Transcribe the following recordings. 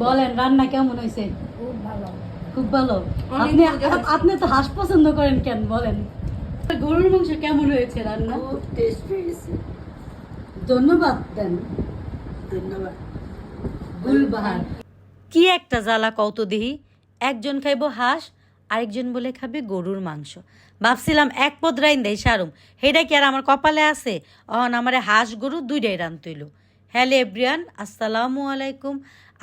বলেন রান্না কেমন হয়েছে? খুব ভালো। খুব ভালো। আপনি আপনি তো হাঁস পছন্দ করেন কেন বলেন? গরুর মাংস কেমন হয়েছে রান্না? খুব টেস্ট হয়েছে। ধন্যবাদ দেন। ধন্যবাদ। গুলবাহার কি একটা জ্বালা কত দেহি, একজন খাইব হাঁস আরেকজন বলে খাবে গরুর মাংস। ভাবছিলাম এক পদ রাইন দেয় সারুম, হেডা কি আর আমার কপালে আছে? অহন আমারে হাঁস গরু দুইটাই রান তৈল। হ্যালো এভরিওয়ান, আসসালামু আলাইকুম।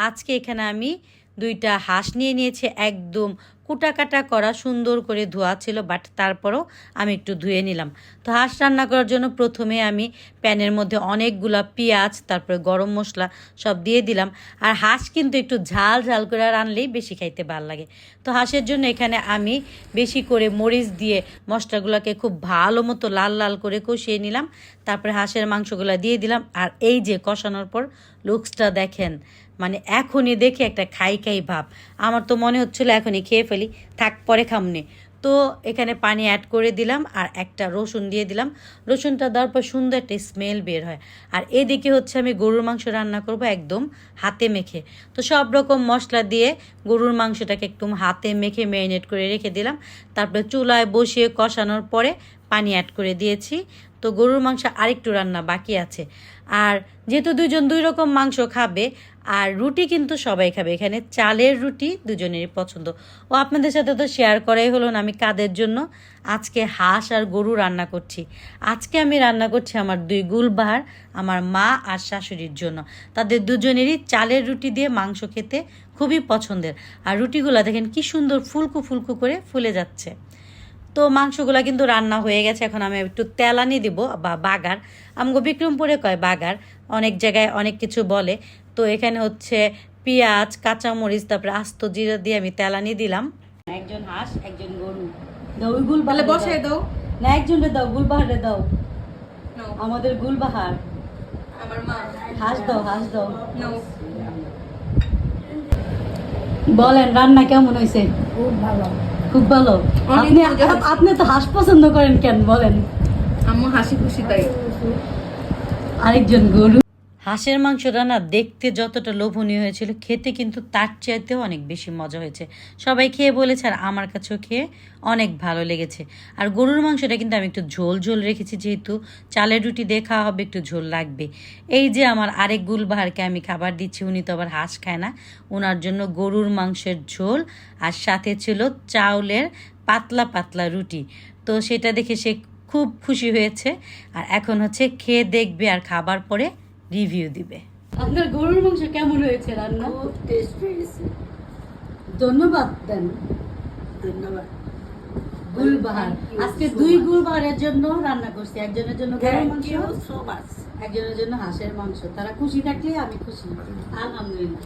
আজকে এখানে আমি দুইটা হাঁস নিয়ে নিয়েছি, একদম কুটা কাটা করা, সুন্দর করে ধোয়া ছিল, বাট তারপরও আমি একটু ধুয়ে নিলাম। তো হাঁস রান্না করার জন্য প্রথমে আমি প্যানের মধ্যে অনেকগুলা পেঁয়াজ, তারপরে গরম মশলা সব দিয়ে দিলাম। আর হাঁস কিন্তু একটু ঝাল ঝাল করে রানলেই বেশি খাইতে ভালো লাগে। তো হাঁসের জন্য এখানে আমি বেশি করে মরিচ দিয়ে মশলাগুলোকে খুব ভালো মতো লাল লাল করে কষিয়ে নিলাম। তারপরে হাঁসের মাংসগুলো দিয়ে দিলাম। আর এই যে কষানোর পর লুকসটা দেখেন, মানে এখনই দেখে একটা খাই খাই ভাব। আমার তো মনে হচ্ছিল এখনই খেয়ে ফেলি, থাক পরে খামনে। তো এখানে পানি অ্যাড করে দিলাম আর একটা রসুন দিয়ে দিলাম। রসুনটা দেওয়ার পর সুন্দর একটা স্মেল বের হয়। আর এদিকে হচ্ছে আমি গরুর মাংস রান্না করব একদম হাতে মেখে। তো সব রকম মশলা দিয়ে গরুর মাংসটাকে একদম হাতে মেখে ম্যারিনেট করে রেখে দিলাম। তারপরে চুলায় বসিয়ে কষানোর পরে পানি অ্যাড করে দিয়েছি। তো গরুর মাংস আরেকটু রান্না বাকি আছে। আর যেহেতু দুজন দুই রকম মাংস খাবে, আর রুটি কিন্তু সবাই খাবে, এখানে চালের রুটি দুজনেরই পছন্দ। ও আপনাদের সাথে তো শেয়ার করাই হলো না আমি কাদের জন্য আজকে হাঁস আর গরু রান্না করছি। আজকে আমি রান্না করছি আমার দুই গুলবাহার, আমার মা আর শাশুড়ির জন্য। তাদের দুজনেরই চালের রুটি দিয়ে মাংস খেতে খুবই পছন্দের। আর রুটিগুলো দেখেন কি সুন্দর ফুলকু ফুলকু করে ফুলে যাচ্ছে। তো মাংসগুলো কিন্তু রান্না হয়ে গেছে, এখন আমি একটু তেলানি দিব বা বাগার। আমগো বিক্রমপুরে কয় বাগার, অনেক জায়গায় অনেক কিছু বলে। তো এখানে হচ্ছে পেঁয়াজ, কাঁচামরিচ, তারপরে আস্ত জিরা দিয়ে আমি তেলানি দিলাম। একজন হাঁস একজন গরু দাও, ওই গুলবাহার বসাই দাও না, একজনের দাও, গুলবাহারে দাও, আমাদের গুলবাহার। আমার মা হাঁস দাও, হাঁস দাও। বলেন রান্না কেমন হয়েছে? খুব ভালো। খুব ভালো। আপনি তো হাঁস পছন্দ করেন কেন বলেন? আম্মু হাসি খুশি তাই। আরেকজন গরু। হাঁসের মাংসটা না দেখতে যতটা লোভনীয় হয়েছিল, খেতে কিন্তু তার চাইতেও অনেক বেশি মজা হয়েছে। সবাই খেয়ে বলেছে আর আমার কাছেও খেয়ে অনেক ভালো লেগেছে। আর গরুর মাংসটা কিন্তু আমি একটু ঝোল ঝোল রেখেছি, যেহেতু চালের রুটি দিয়ে খাওয়া হবে, একটু ঝোল লাগবে। এই যে আমার আরেক গুলবাহারকে আমি খাবার দিচ্ছি, উনি তো আবার হাঁস খায় না, ওনার জন্য গরুর মাংসের ঝোল আর সাথে ছিল চাউলের পাতলা পাতলা রুটি। তো সেটা দেখে সে খুব খুশি হয়েছে। আর এখন হচ্ছে খেয়ে দেখবে আর খাবার পরে রিভিউ দিবে। আপনার গরুর মাংস কেমন হয়েছে রান্না? খুব টেস্ট হয়েছে। ধন্যবাদ দেন। ধন্যবাদ। গুলবাহার আজকে দুই গুলবাহারের জন্য রান্না করছি, একজনের জন্য গরুর মাংস, একজনের জন্য হাঁসের মাংস। তারা খুশি থাকলে আমি খুশি, আলহামদুলিল্লাহ।